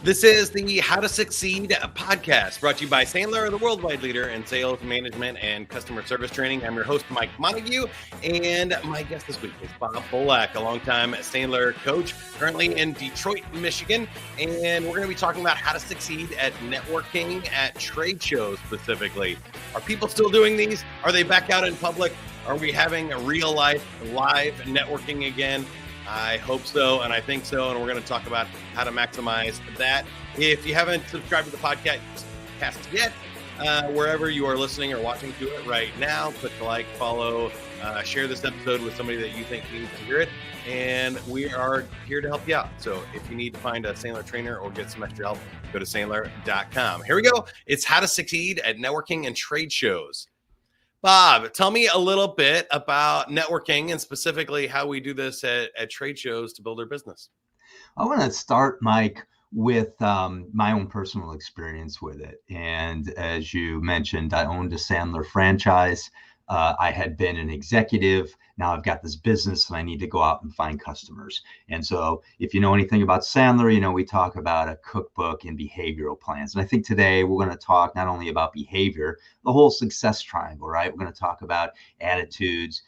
This is the How to Succeed podcast, brought to you by Sandler, the worldwide leader in sales, management, and customer service training. I'm your host, Mike Montague, and my guest this week is Bob Bolak, a longtime Sandler coach, currently in Detroit, Michigan. And we're going to be talking about how to succeed at networking at trade shows specifically. Are people still doing these? Are they back out in public? Are we having a real life live networking again? I hope so, and I think so, and we're going to talk about how to maximize that. If you haven't subscribed to the podcast yet, wherever you are listening or watching to it right now, click the like, follow, share this episode with somebody that you think needs to hear it, and we are here to help you out. So if you need to find a Sandler trainer or get some extra help, go to Sandler.com. Here we go. It's how to succeed at networking and trade shows. Bob, tell me a little bit about networking and specifically how we do this at trade shows to build our business. I want to start, Mike, with my own personal experience with it. And as you mentioned, I owned a Sandler franchise. I had been an executive. Now I've got this business and I need to go out and find customers. And so if you know anything about Sandler, you know, we talk about a cookbook and behavioral plans. And I think today we're going to talk not only about behavior, the whole success triangle, right? We're going to talk about attitudes,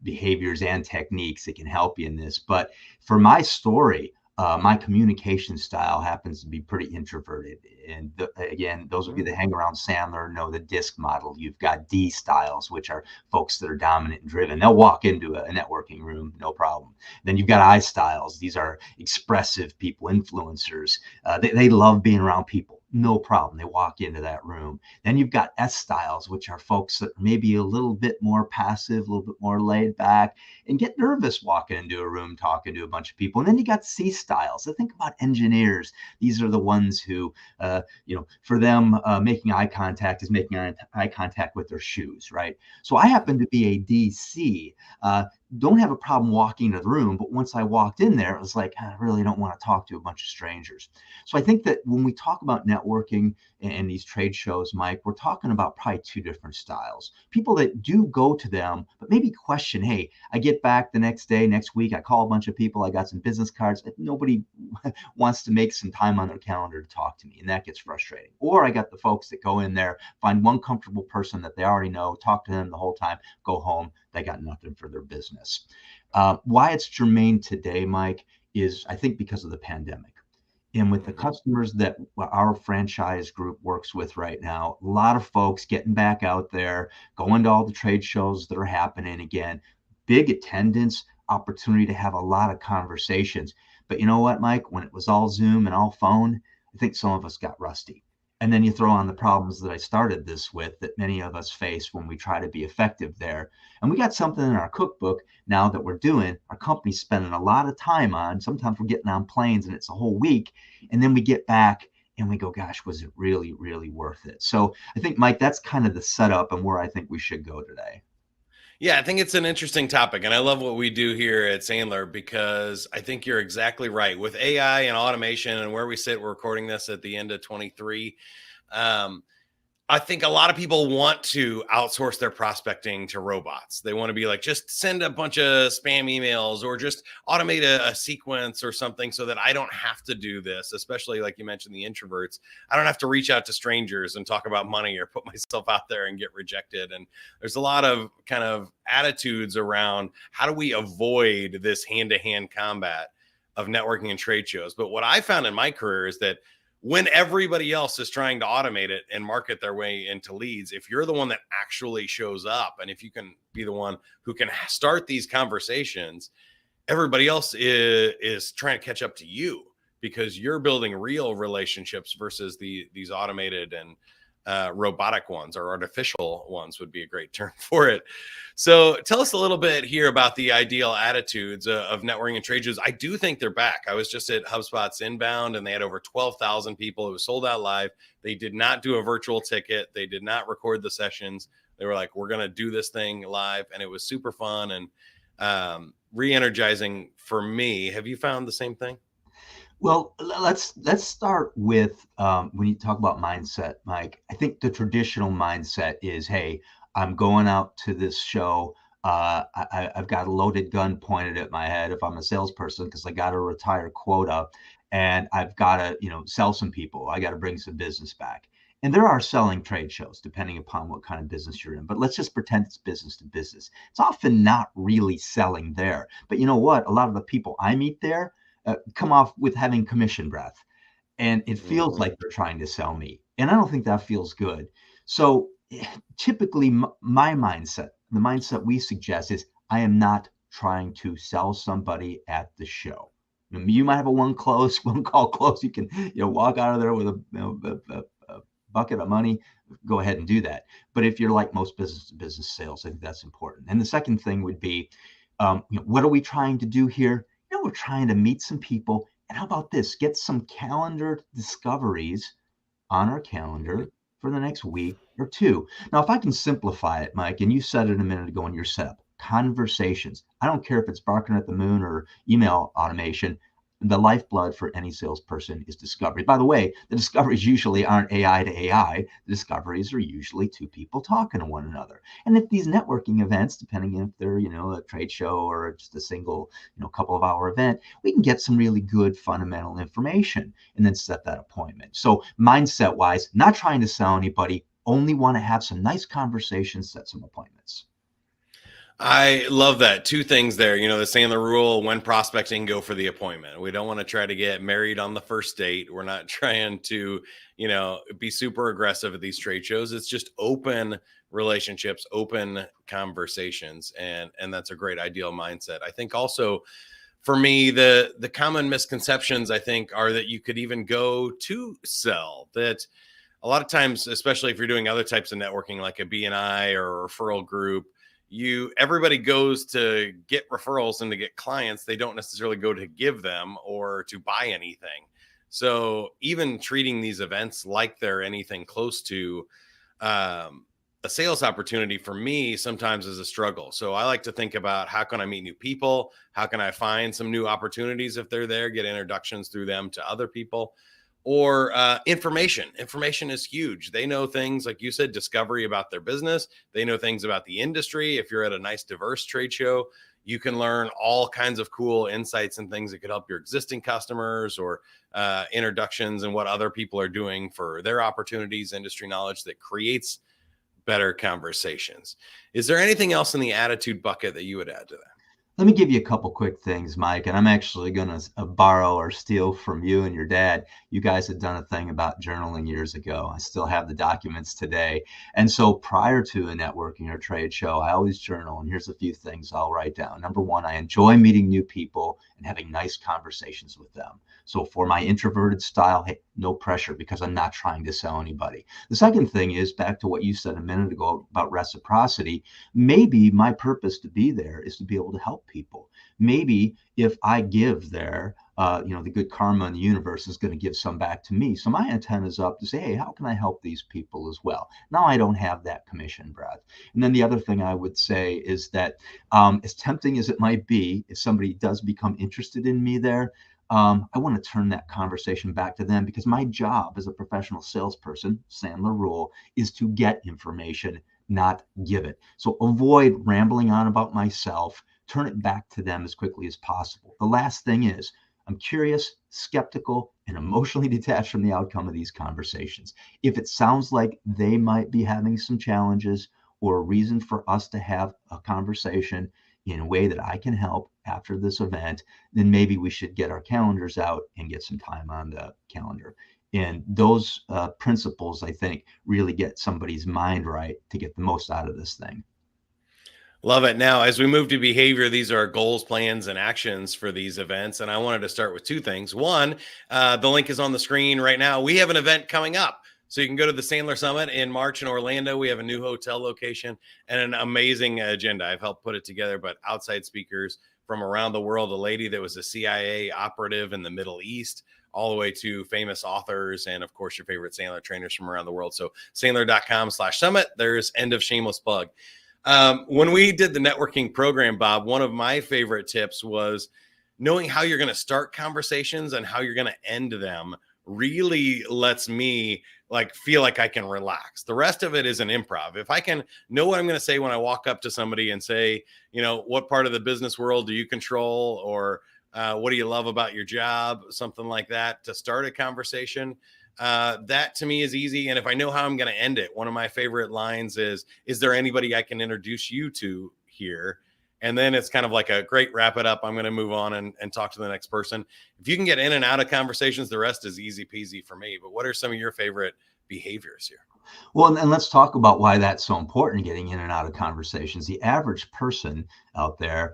behaviors and techniques that can help you in this. But for my story, my communication style happens to be pretty introverted. And again, those of you that hang around Sandler know the DISC model. You've got D styles, which are folks that are dominant and driven. They'll walk into a networking room, no problem. Then you've got I styles. These are expressive people, influencers. They love being around people. No problem. They walk into that room. Then you've got S styles, which are folks that may be a little bit more passive, a little bit more laid back, and get nervous walking into a room talking to a bunch of people. And then you got C styles. So think about engineers. These are the ones who, for them, making eye contact is making eye contact with their shoes, right? So I happen to be a DC. Don't have a problem walking into the room, but once I walked in there, it was like, I really don't want to talk to a bunch of strangers. So I think that when we talk about networking and these trade shows, Mike, we're talking about probably two different styles. People that do go to them, but maybe question, hey, I get back the next day, next week, I call a bunch of people, I got some business cards, nobody wants to make some time on their calendar to talk to me, and that gets frustrating. Or I got the folks that go in there, find one comfortable person that they already know, talk to them the whole time, go home, they got nothing for their business. Why it's germane today, Mike, is I think because of the pandemic. And with the customers that our franchise group works with right now, a lot of folks getting back out there, going to all the trade shows that are happening again, big attendance, opportunity to have a lot of conversations. But you know what, Mike, when it was all Zoom and all phone, I think some of us got rusty. And then you throw on the problems that I started this with that many of us face when we try to be effective there. And we got something in our cookbook now that we're doing, our company's spending a lot of time on. Sometimes we're getting on planes and it's a whole week. And then we get back and we go, gosh, was it really, really worth it? So I think, Mike, that's kind of the setup and where I think we should go today. Yeah, I think it's an interesting topic, and I love what we do here at Sandler because I think you're exactly right. With AI and automation and where we sit, we're recording this at the end of 23. I think a lot of people want to outsource their prospecting to robots. They want to be like, just send a bunch of spam emails or just automate a sequence or something so that I don't have to do this, especially like you mentioned, the introverts. I don't have to reach out to strangers and talk about money or put myself out there and get rejected. And there's a lot of kind of attitudes around how do we avoid this hand-to-hand combat of networking and trade shows. But what I found in my career is that when everybody else is trying to automate it and market their way into leads, if you're the one that actually shows up and if you can be the one who can start these conversations, everybody else is trying to catch up to you because you're building real relationships versus these automated and robotic ones, or artificial ones would be a great term for it. So tell us a little bit here about the ideal attitudes of networking and trade shows. I do think they're back. I was just at HubSpot's Inbound and they had over 12,000 people. It was sold out live. They did not do a virtual ticket. They did not record the sessions. They were like, we're going to do this thing live. And it was super fun and re-energizing for me. Have you found the same thing? Well, let's start with when you talk about mindset, Mike. I think the traditional mindset is, hey, I'm going out to this show. I've got a loaded gun pointed at my head if I'm a salesperson because I got a retire quota. and I've got to, sell some people. I got to bring some business back. And there are selling trade shows, depending upon what kind of business you're in. But let's just pretend it's business to business. It's often not really selling there. But you know what? A lot of the people I meet there come off with having commission breath. And it feels like they're trying to sell me. And I don't think that feels good. So typically, my mindset, the mindset we suggest is I am not trying to sell somebody at the show. You might have a one call close. You can walk out of there with a bucket of money, go ahead and do that. But if you're like most business to business sales, I think that's important. And the second thing would be, what are we trying to do here? We're trying to meet some people. And how about this? Get some calendar discoveries on our calendar for the next week or two. Now, if I can simplify it, Mike, and you said it a minute ago in your setup, conversations. I don't care if it's barking at the moon or email automation. The lifeblood for any salesperson is discovery. By the way, the discoveries usually aren't AI to AI. The discoveries are usually two people talking to one another. And if these networking events, depending if they're, a trade show or just a single, couple of hour event, we can get some really good fundamental information and then set that appointment. So mindset wise, not trying to sell anybody, only want to have some nice conversations, set some appointments. I love that. Two things there. The Sandler rule: when prospecting, go for the appointment. We don't want to try to get married on the first date. We're not trying to, be super aggressive at these trade shows. It's just open relationships, open conversations. And that's a great ideal mindset. I think also for me, the common misconceptions, I think, are that you could even go to sell. That a lot of times, especially if you're doing other types of networking like a BNI or a referral group, everybody goes to get referrals and to get clients. They don't necessarily go to give them or to buy anything. So even treating these events like they're anything close to a sales opportunity, for me, sometimes is a struggle. So I like to think about, how can I meet new people? How can I find some new opportunities if they're there, get introductions through them to other people? Or information is huge. They know things, like you said, discovery about their business. They know things about the industry. If you're at a nice diverse trade show, you can learn all kinds of cool insights and things that could help your existing customers, or introductions and what other people are doing for their opportunities, industry knowledge that creates better conversations. Is there anything else in the attitude bucket that you would add to that? Let me give you a couple quick things, Mike, and I'm actually going to borrow or steal from you and your dad. You guys had done a thing about journaling years ago. I still have the documents today. And so prior to a networking or trade show, I always journal. And here's a few things I'll write down. Number one, I enjoy meeting new people and having nice conversations with them. So for my introverted style, hey, no pressure, because I'm not trying to sell anybody. The second thing is, back to what you said a minute ago about reciprocity. Maybe my purpose to be there is to be able to help people. Maybe if I give there, the good karma in the universe is going to give some back to me. So my antenna is up to say, hey, how can I help these people as well? Now I don't have that commission breath. And then the other thing I would say is that as tempting as it might be, if somebody does become interested in me there, I want to turn that conversation back to them, because my job as a professional salesperson, Sandler rule, is to get information, not give it. So avoid rambling on about myself. Turn it back to them as quickly as possible. The last thing is, I'm curious, skeptical, and emotionally detached from the outcome of these conversations. If it sounds like they might be having some challenges or a reason for us to have a conversation in a way that I can help after this event, then maybe we should get our calendars out and get some time on the calendar. And those principles, I think, really get somebody's mind right to get the most out of this thing. Love it. Now, as we move to behavior, these are our goals, plans, and actions for these events. And I wanted to start with two things. One, the link is on the screen right now. We have an event coming up. So you can go to the Sandler Summit in March in Orlando. We have a new hotel location and an amazing agenda. I've helped put it together, but outside speakers from around the world, a lady that was a CIA operative in the Middle East, all the way to famous authors, and of course, your favorite Sandler trainers from around the world. So Sandler.com/summit. There's end of shameless plug. When we did the networking program, Bob, one of my favorite tips was knowing how you're going to start conversations and how you're going to end them really lets me feel like I can relax. The rest of it is an improv. If I can know what I'm going to say when I walk up to somebody and say, what part of the business world do you control? Or What do you love about your job? Something like that to start a conversation. That to me is easy. And if I know how I'm going to end it, one of my favorite lines is there anybody I can introduce you to here? And then it's kind of like a great wrap it up. I'm going to move on and talk to the next person. If you can get in and out of conversations, the rest is easy peasy for me. But what are some of your favorite behaviors here? Well, and let's talk about why that's so important, getting in and out of conversations. The average person out there,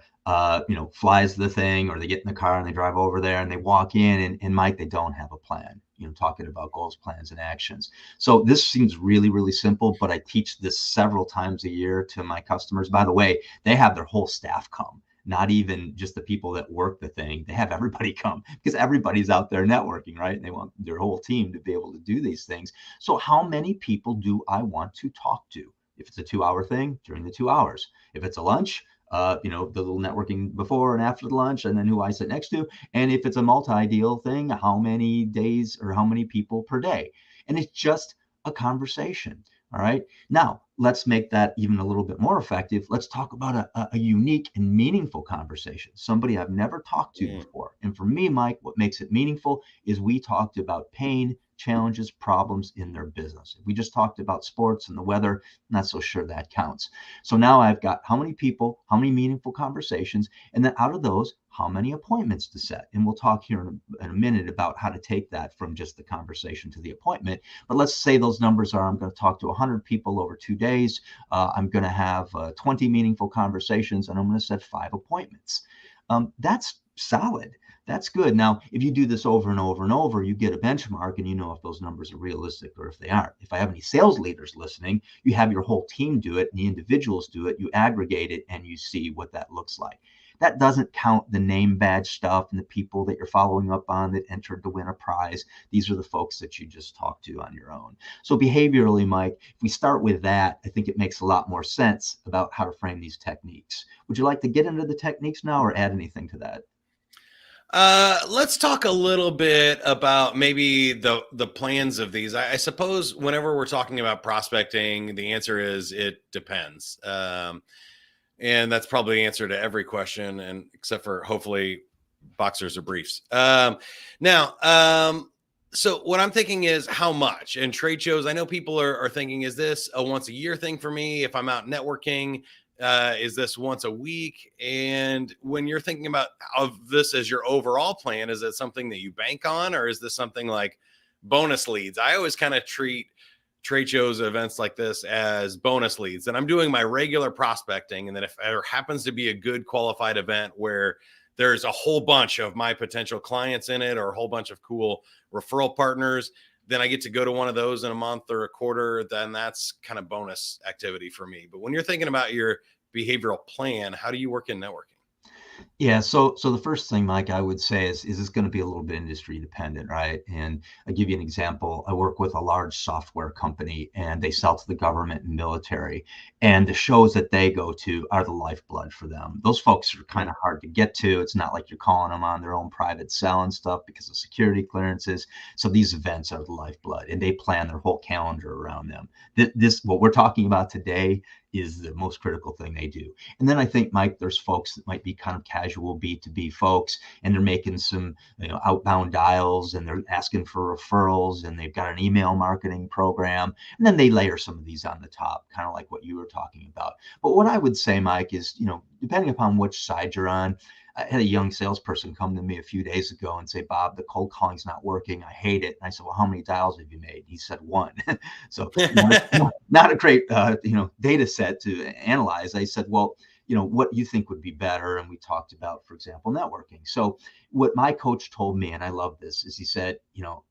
flies the thing, or they get in the car and they drive over there and they walk in, and Mike, they don't have a plan, talking about goals, plans, and actions. So this seems really, really simple, but I teach this several times a year to my customers. By the way, they have their whole staff come, not even just the people that work the thing. They have everybody come because everybody's out there networking, right? And they want their whole team to be able to do these things. So how many people do I want to talk to? If it's a 2-hour thing, during the 2 hours. If it's a lunch, the little networking before and after the lunch, and then who I sit next to. And if it's a multi-deal thing, how many days or how many people per day? And it's just a conversation. All right. Now, let's make that even a little bit more effective. Let's talk about a unique and meaningful conversation, somebody I've never talked to before. And for me, Mike, what makes it meaningful is we talked about pain, challenges, problems in their business. If we just talked about sports and the weather, I'm not so sure that counts. So now I've got how many people, how many meaningful conversations, and then out of those, how many appointments to set. And we'll talk here in a minute about how to take that from just the conversation to the appointment. But let's say those numbers are, I'm going to talk to 100 people over 2 days. I'm going to have 20 meaningful conversations, and I'm going to set 5 appointments. That's solid. That's good. Now, if you do this over and over and over, you get a benchmark and you know if those numbers are realistic or if they aren't. If I have any sales leaders listening, you have your whole team do it and the individuals do it. You aggregate it and you see what that looks like. That doesn't count the name badge stuff and the people that you're following up on that entered to win a prize. These are the folks that you just talked to on your own. So behaviorally, Mike, if we start with that, I think it makes a lot more sense about how to frame these techniques. Would you like to get into the techniques now or add anything to that? Let's talk a little bit about maybe the plans of these. I suppose whenever we're talking about prospecting, the answer is it depends. And that's probably the answer to every question, and except for hopefully boxers or briefs. So what I'm thinking is how much. And trade shows, I know people are thinking, is this a once a year thing for me? If I'm out networking, is this once a week? And when you're thinking about of this as your overall plan, is it something that you bank on, or is this something like bonus leads? I always kind of treat trade shows, events like this as bonus leads. And I'm doing my regular prospecting. And then if there happens to be a good qualified event where there's a whole bunch of my potential clients in it or a whole bunch of cool referral partners, then I get to go to one of those in a month or a quarter. Then that's kind of bonus activity for me. But when you're thinking about your behavioral plan, how do you work in networking? Yeah, so the first thing, Mike, I would say is this going to be a little bit industry dependent, right? And I'll give you an example. I work with a large software company and they sell to the government and military. And the shows that they go to are the lifeblood for them. Those folks are kind of hard to get to. It's not like you're calling them on their own private cell and stuff because of security clearances. So these events are the lifeblood and they plan their whole calendar around them. This what we're talking about today is the most critical thing they do. And then I think, Mike, there's folks that might be kind of casual B2B folks, and they're making some outbound dials and they're asking for referrals and they've got an email marketing program. And then they layer some of these on the top, kind of like what you were talking about. But what I would say, Mike, is, depending upon which side you're on, I had a young salesperson come to me a few days ago and say, Bob, the cold calling's not working. I hate it. And I said, well, how many dials have you made? He said 1. So not a great, data set to analyze. I said, well, what you think would be better. And we talked about, for example, networking. So what my coach told me, and I love this, is he said,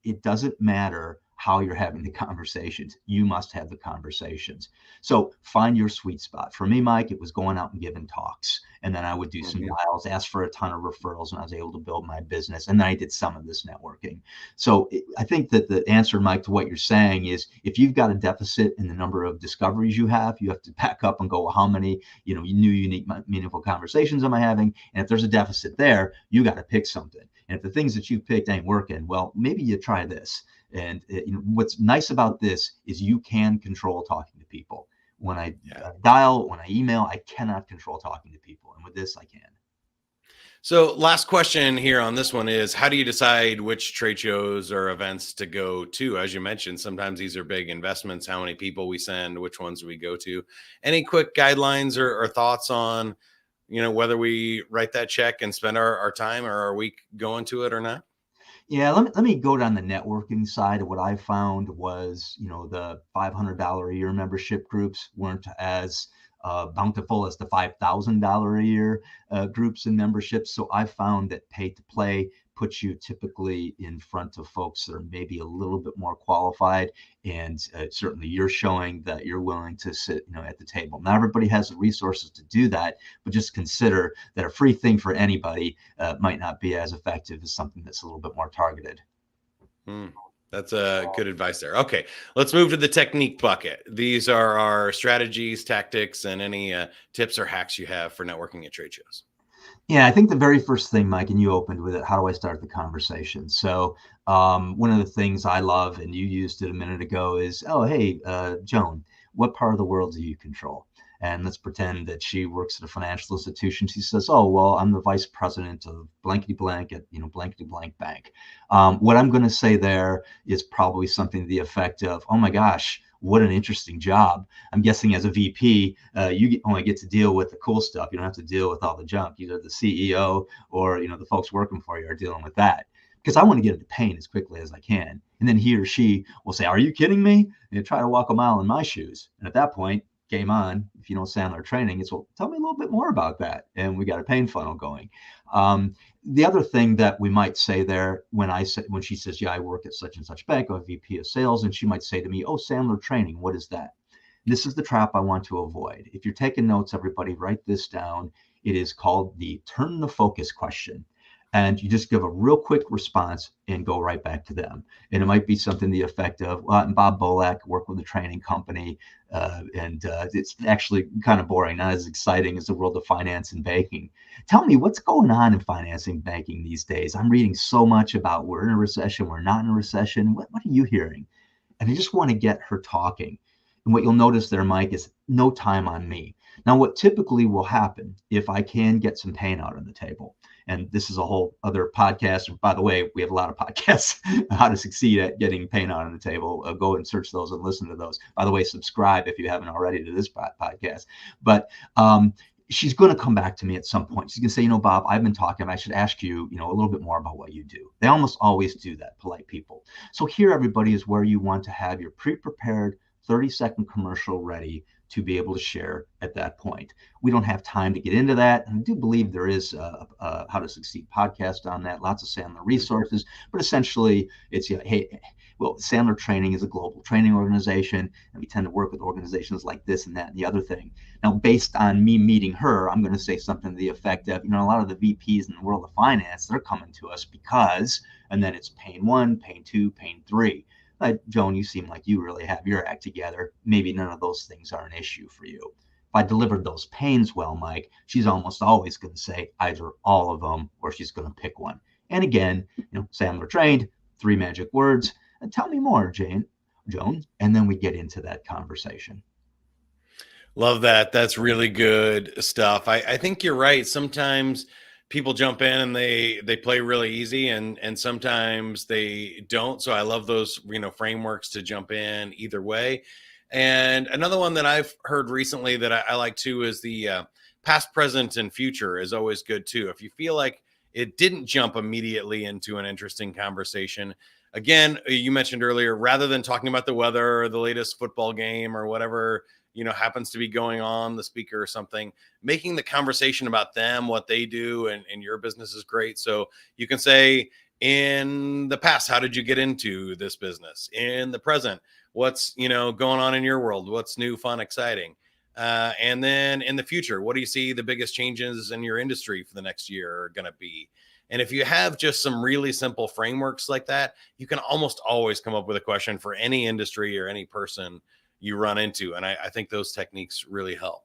it doesn't matter how you're having the conversations. You must have the conversations. So find your sweet spot. For me, Mike, it was going out and giving talks. And then I would do some dials, ask for a ton of referrals, and I was able to build my business. And then I did some of this networking. So I think that the answer, Mike, to what you're saying is if you've got a deficit in the number of discoveries you have to back up and go, well, how many, new, unique, meaningful conversations am I having? And if there's a deficit there, you got to pick something. And if the things that you've picked ain't working, well, maybe you try this. And what's nice about this is you can control talking to people. When I dial, when I email, I cannot control talking to people. And with this, I can. So, last question here on this one is, how do you decide which trade shows or events to go to? As you mentioned, sometimes these are big investments, how many people we send, which ones we go to. Any quick guidelines or thoughts on, whether we write that check and spend our time or our week going to it or not? Yeah, let me go down the networking side. Of what I found was, the $500 a year membership groups weren't as bountiful as the $5,000 a year groups and memberships. So I found that pay to play puts you typically in front of folks that are maybe a little bit more qualified, and certainly you're showing that you're willing to sit, at the table. Not everybody has the resources to do that, but just consider that a free thing for anybody might not be as effective as something that's a little bit more targeted. Hmm. That's a good advice there. Okay, let's move to the technique bucket. These are our strategies, tactics, and any tips or hacks you have for networking at trade shows. Yeah, I think the very first thing, Mike, and you opened with it, how do I start the conversation? So, one of the things I love, and you used it a minute ago, is, oh, hey, Joan, what part of the world do you control? And let's pretend that she works at a financial institution. She says, oh, well, I'm the vice president of blankety blank at, blankety blank bank. What I'm going to say there is probably something to the effect of, oh my gosh, what an interesting job. I'm guessing as a VP, you only get to deal with the cool stuff. You don't have to deal with all the junk. Either the CEO or the folks working for you are dealing with that. Because I want to get into pain as quickly as I can. And then he or she will say, are you kidding me? And try to walk a mile in my shoes. And at that point, game on. If you know Sandler training, it's, well, tell me a little bit more about that. And we got a pain funnel going. The other thing that we might say there, when she says, yeah, I work at such and such bank, I'm a VP of sales, and she might say to me, oh, Sandler training, what is that? This is the trap I want to avoid. If you're taking notes, everybody write this down. It is called the turn the focus question. And you just give a real quick response and go right back to them. And it might be something to the effect of, well, I'm Bob Bolak, work with a training company, and it's actually kind of boring, not as exciting as the world of finance and banking. Tell me what's going on in finance and banking these days. I'm reading so much about we're in a recession, we're not in a recession. What are you hearing? And I just want to get her talking. And what you'll notice there, Mike, is no time on me. Now, what typically will happen if I can get some pain out on the table, and this is a whole other podcast. By the way, we have a lot of podcasts, how to succeed at getting pain out on the table. Go and search those and listen to those. By the way, subscribe if you haven't already to this podcast. But she's going to come back to me at some point. She's going to say, Bob, I've been talking. I should ask you, a little bit more about what you do. They almost always do that, polite people. So here, everybody, is where you want to have your pre-prepared 30-second commercial ready to be able to share at that point. We don't have time to get into that. And I do believe there is a How to Succeed podcast on that, lots of Sandler resources, but essentially it's, hey, well, Sandler Training is a global training organization, and we tend to work with organizations like this and that and the other thing. Now, based on me meeting her, I'm going to say something to the effect of, a lot of the VPs in the world of finance, they're coming to us because, and then it's pain 1, pain 2, pain 3. Joan, you seem like you really have your act together. Maybe none of those things are an issue for you. If I delivered those pains well, Mike, she's almost always going to say either all of them or she's going to pick one. And again, Sandler trained, 3 magic words. And tell me more, Joan. And then we get into that conversation. Love that. That's really good stuff. I think you're right. Sometimes people jump in and they play really easy, and sometimes they don't. So I love those frameworks to jump in either way. And another one that I've heard recently that I like too is the past, present, and future is always good too. If you feel like it didn't jump immediately into an interesting conversation, again, you mentioned earlier, rather than talking about the weather or the latest football game or whatever happens to be going on, the speaker or something, making the conversation about them, what they do, and your business is great. So you can say, in the past, how did you get into this business? In the present, what's going on in your world? What's new, fun, exciting? And then in the future, what do you see the biggest changes in your industry for the next year are going to be? And if you have just some really simple frameworks like that, you can almost always come up with a question for any industry or any person you run into. And I think those techniques really help.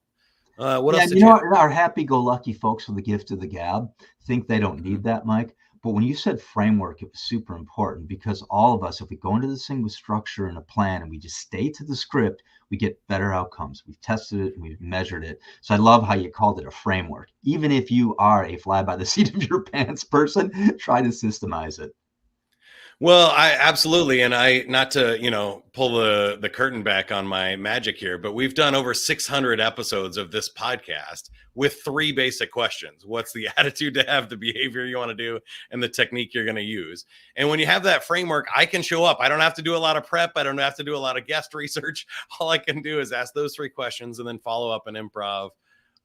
What else did you know, our happy-go-lucky folks with the gift of the gab think they don't need that, Mike. But when you said framework, it was super important because all of us, if we go into this thing with structure and a plan and we just stay to the script, we get better outcomes. We've tested it and we've measured it. So I love how you called it a framework. Even if you are a fly by the seat of your pants person, try to systemize it. Well, I absolutely, and I not to pull the curtain back on my magic here, but we've done over 600 episodes of this podcast with three basic questions: what's the attitude to have, the behavior you want to do, and the technique you're going to use. And when you have that framework, I can show up. I don't have to do a lot of prep. I don't have to do a lot of guest research. All I can do is ask those three questions and then follow up and improv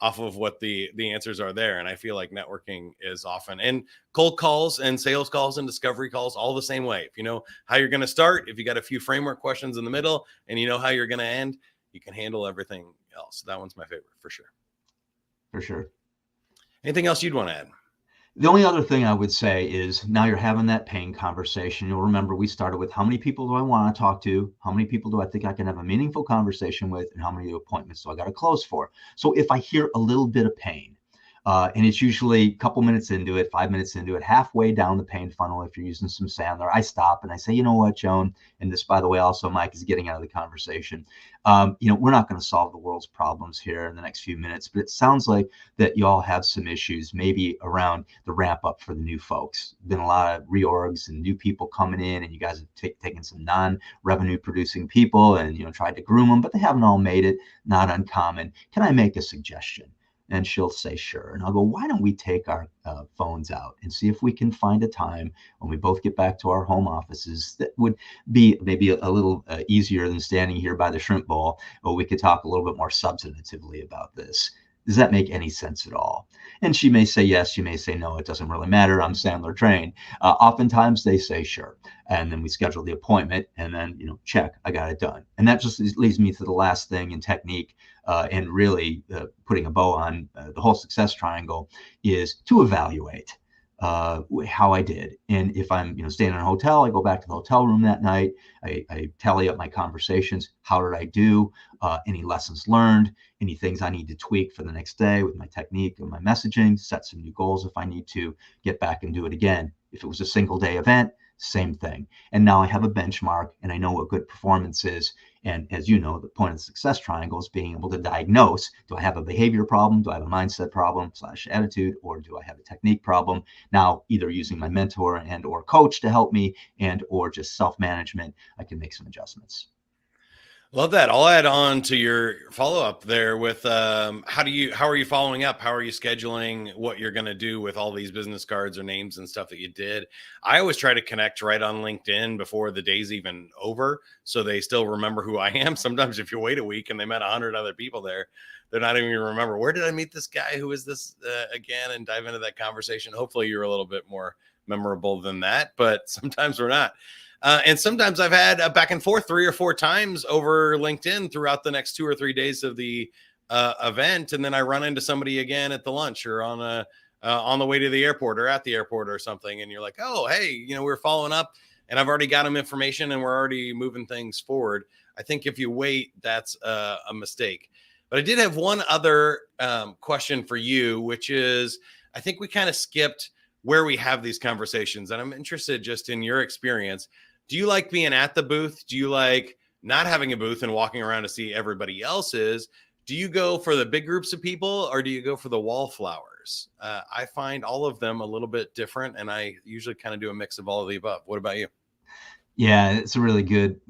off of what the answers are there. And I feel like networking is often, and cold calls and sales calls and discovery calls, all the same way. If you know how you're going to start, if you got a few framework questions in the middle and you know how you're going to end, you can handle everything else. That one's my favorite for sure. For sure. Anything else you'd want to add? The only other thing I would say is now you're having that pain conversation. You'll remember we started with how many people do I want to talk to? How many people do I think I can have a meaningful conversation with? And how many appointments do I got to close for? So if I hear a little bit of pain, and it's usually a couple minutes into it, 5 minutes into it, halfway down the pain funnel, if you're using some Sandler, I stop and I say, you know what, Joan, and this, by the way, also Mike is getting out of the conversation. We're not going to solve the world's problems here in the next few minutes, but it sounds like that you all have some issues, maybe around the ramp up for the new folks. Been a lot of reorgs and new people coming in, and you guys have taken some non-revenue producing people and tried to groom them, but they haven't all made it. Not uncommon. Can I make a suggestion? And she'll say, sure. And I'll go, why don't we take our phones out and see if we can find a time when we both get back to our home offices that would be maybe a little easier than standing here by the shrimp bowl, or we could talk a little bit more substantively about this. Does that make any sense at all? And she may say yes, she may say no, it doesn't really matter. I'm Sandler trained. Oftentimes they say sure. And then we schedule the appointment and then, check, I got it done. And that just leads me to the last thing in technique and really putting a bow on the whole success triangle is to evaluate how I did. And if I'm staying in a hotel, I go back to the hotel room that night. I tally up my conversations. How did I do? Any lessons learned? Any things I need to tweak for the next day with my technique and my messaging? Set some new goals if I need to get back and do it again. If it was a single day event, same thing. And now I have a benchmark and I know what good performance is. And as you know, the point of the success triangle is being able to diagnose, do I have a behavior problem? Do I have a mindset problem / attitude, or do I have a technique problem? Now, either using my mentor and or coach to help me and or just self-management, I can make some adjustments. Love that. I'll add on to your follow-up there with how are you following up? How are you scheduling what you're going to do with all these business cards or names and stuff that you did? I always try to connect right on LinkedIn before the day's even over, so they still remember who I am. Sometimes if you wait a week and they met 100 other people there, they're not even going to remember, where did I meet this guy? Who is this again? And dive into that conversation. Hopefully you're a little bit more memorable than that, but sometimes we're not. And sometimes I've had a back and forth 3 or 4 times over LinkedIn throughout the next 2 or 3 days of the event. And then I run into somebody again at the lunch or on the way to the airport or at the airport or something. And you're like, oh, hey, we're following up and I've already got them information and we're already moving things forward. I think if you wait, that's a mistake. But I did have one other question for you, which is, I think we kind of skipped where we have these conversations. And I'm interested just in your experience. Do you like being at the booth? Do you like not having a booth and walking around to see everybody else's? Do you go for the big groups of people or do you go for the wallflowers? I find all of them a little bit different, and I usually kind of do a mix of all of the above. What about you? Yeah, it's a really good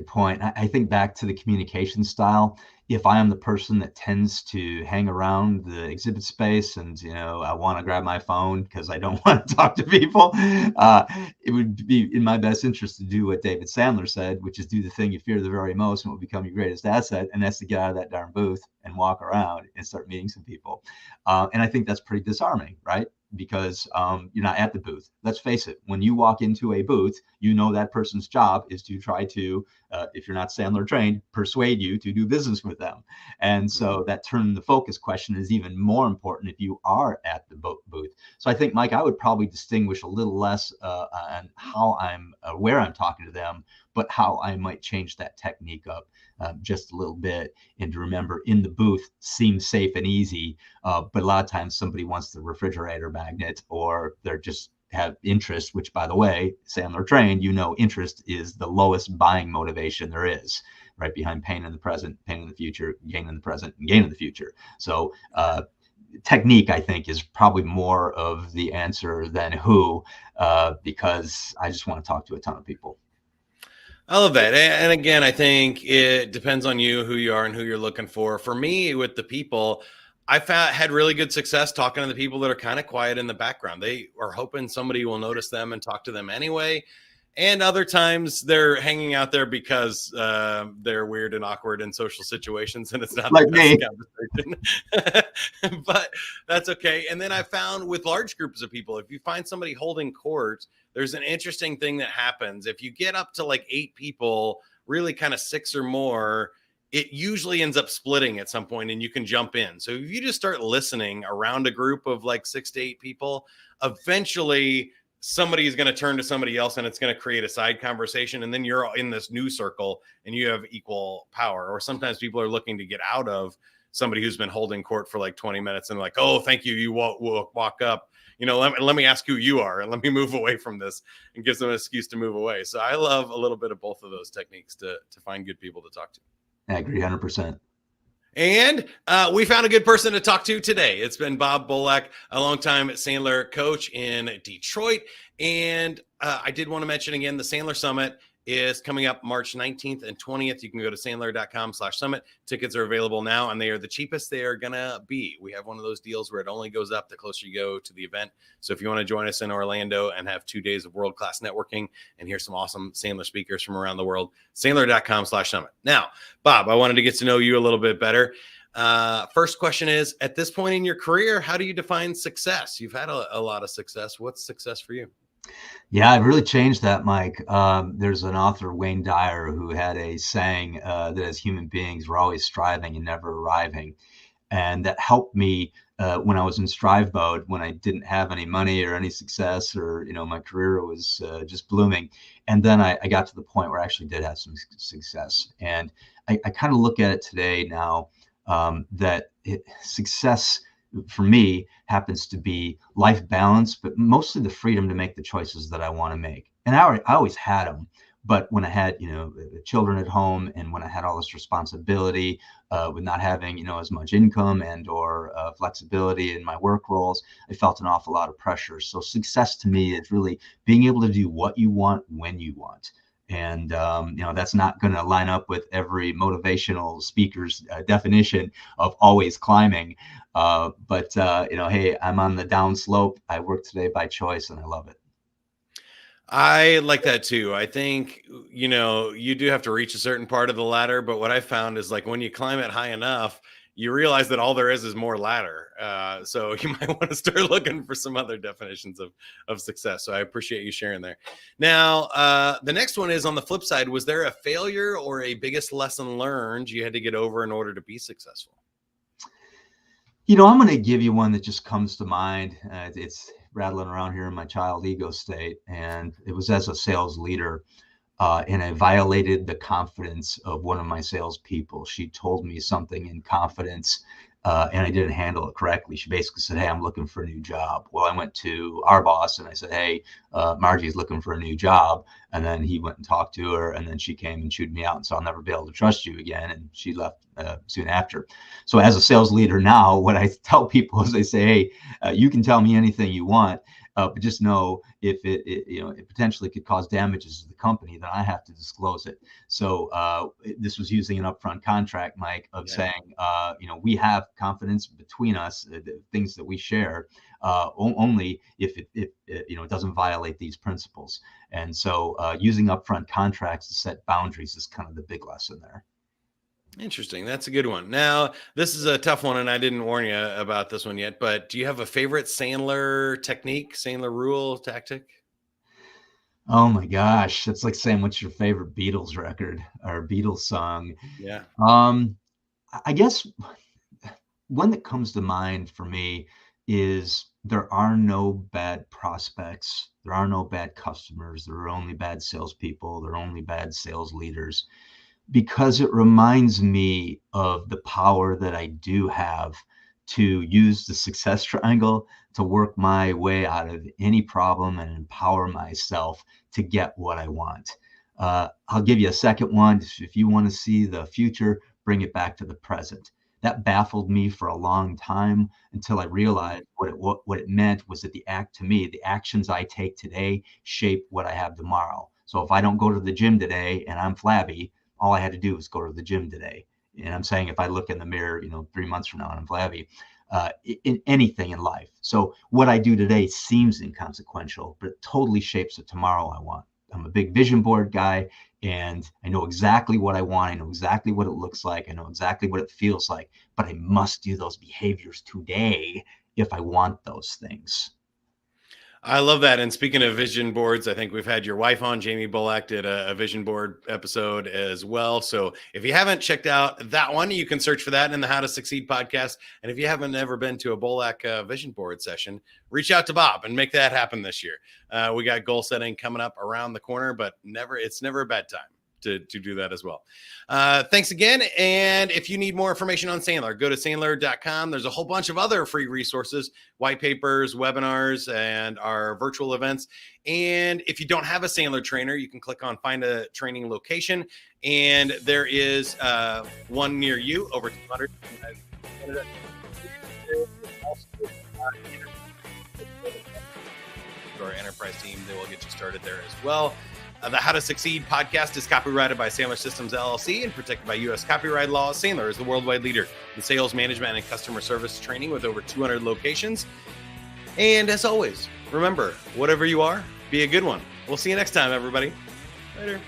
point. I think back to the communication style. If I am the person that tends to hang around the exhibit space and, I want to grab my phone because I don't want to talk to people, it would be in my best interest to do what David Sandler said, which is do the thing you fear the very most and will become your greatest asset. And that's to get out of that darn booth and walk around and start meeting some people. And I think that's pretty disarming, right? Because you're not at the booth. Let's face it, when you walk into a booth, that person's job is to try to, if you're not Sandler trained, persuade you to do business with them. And so that turn the focus question is even more important if you are at the booth. So I think, Mike, I would probably distinguish a little less on how I'm where I'm talking to them, but how I might change that technique up just a little bit. And to remember, in the booth seems safe and easy, but a lot of times somebody wants the refrigerator magnet, or they're just have interest, which, by the way, Sandler trained, interest is the lowest buying motivation there is, right behind pain in the present, pain in the future, gain in the present, and gain in the future. So technique, I think, is probably more of the answer than who, because I just want to talk to a ton of people. I love that. And again, I think it depends on you, who you are, and who you're looking for. For me, with the people, I had really good success talking to the people that are kind of quiet in the background. They are hoping somebody will notice them and talk to them anyway. And other times they're hanging out there because they're weird and awkward in social situations, and it's not like the best conversation. But that's okay. And then I found with large groups of people, if you find somebody holding court, there's an interesting thing that happens. If you get up to like 8 people, really kind of 6 or more, it usually ends up splitting at some point and you can jump in. So if you just start listening around a group of like 6 to 8 people, eventually somebody is going to turn to somebody else and it's going to create a side conversation. And then you're in this new circle and you have equal power. Or sometimes people are looking to get out of somebody who's been holding court for like 20 minutes and like, oh, thank you. You walk up, let me ask who you are and let me move away from this, and gives them an excuse to move away. So I love a little bit of both of those techniques to find good people to talk to. I agree 100%. And we found a good person to talk to today. It's been Bob Bolak, a longtime Sandler coach in Detroit. And I did want to mention again, the Sandler Summit is coming up March 19th and 20th. You can go to sandler.com/summit. Tickets are available now, and they are the cheapest they are going to be. We have one of those deals where it only goes up the closer you go to the event. So if you want to join us in Orlando and have 2 days of world-class networking and hear some awesome Sandler speakers from around the world, sandler.com/summit. Now, Bob, I wanted to get to know you a little bit better. First question is, at this point in your career, how do you define success? You've had a lot of success. What's success for you? Yeah, I've really changed that, Mike. There's an author, Wayne Dyer, who had a saying that as human beings, we're always striving and never arriving. And that helped me when I was in strive mode, when I didn't have any money or any success, or, my career was just blooming. And then I got to the point where I actually did have some success. And I kind of look at it today now that success for me happens to be life balance, but mostly the freedom to make the choices that I want to make. And I always had them, but when I had, children at home, and when I had all this responsibility with not having, as much income and or flexibility in my work roles, I felt an awful lot of pressure. So success to me is really being able to do what you want when you want. And, that's not going to line up with every motivational speaker's definition of always climbing. But hey, I'm on the down slope. I work today by choice and I love it. I like that too. I think, you do have to reach a certain part of the ladder. But what I found is like when you climb it high enough, you realize that all there is more ladder. So you might want to start looking for some other definitions of success. So I appreciate you sharing there. Now, the next one is on the flip side. Was there a failure or a biggest lesson learned you had to get over in order to be successful? I'm going to give you one that just comes to mind. It's rattling around here in my child ego state. And it was as a sales leader. And I violated the confidence of one of my salespeople. She told me something in confidence, and I didn't handle it correctly. She basically said, "Hey, I'm looking for a new job." Well, I went to our boss and I said, "Hey, Margie's looking for a new job." And then he went and talked to her, and then she came and chewed me out and said, "I'll never be able to trust you again." And she left soon after. So as a sales leader now, what I tell people is I say, "Hey, you can tell me anything you want. But just know if it potentially could cause damages to the company, then I have to disclose it." So this was using an upfront contract, Mike, of saying, we have confidence between us, the things that we share, only if it doesn't violate these principles. And so using upfront contracts to set boundaries is kind of the big lesson there. Interesting. That's a good one. Now, this is a tough one, and I didn't warn you about this one yet, but do you have a favorite Sandler technique, Sandler rule, tactic? Oh my gosh. That's like saying, what's your favorite Beatles record or Beatles song? Yeah. I guess one that comes to mind for me is there are no bad prospects. There are no bad customers. There are only bad salespeople. There are only bad sales leaders, because it reminds me of the power that I do have to use the success triangle to work my way out of any problem and empower myself to get what I want. I'll give you a second one. If you want to see the future, bring it back to the present. That baffled me for a long time until I realized what it meant was that the actions I take today shape what I have tomorrow. So if I don't go to the gym today and I'm flabby, all I had to do was go to the gym today. And I'm saying if I look in the mirror, 3 months from now and I'm flabby, in anything in life. So what I do today seems inconsequential, but it totally shapes the tomorrow I want. I'm a big vision board guy, and I know exactly what I want. I know exactly what it looks like. I know exactly what it feels like, but I must do those behaviors today if I want those things. I love that. And speaking of vision boards, I think we've had your wife on. Jamie Bolak did a vision board episode as well. So if you haven't checked out that one, you can search for that in the How to Succeed podcast. And if you haven't ever been to a Bolak vision board session, reach out to Bob and make that happen this year. We got goal setting coming up around the corner, but it's never a bad time to do that as well. Thanks again. And if you need more information on Sandler, go to sandler.com. There's a whole bunch of other free resources, white papers, webinars, and our virtual events. And if you don't have a Sandler trainer, you can click on find a training location. And there is one near you, over 200. Our enterprise team, they will get you started there as well. The How to Succeed podcast is copyrighted by Sandler Systems, LLC, and protected by U.S. copyright law. Sandler is the worldwide leader in sales management and customer service training with over 200 locations. And as always, remember, whatever you are, be a good one. We'll see you next time, everybody. Later.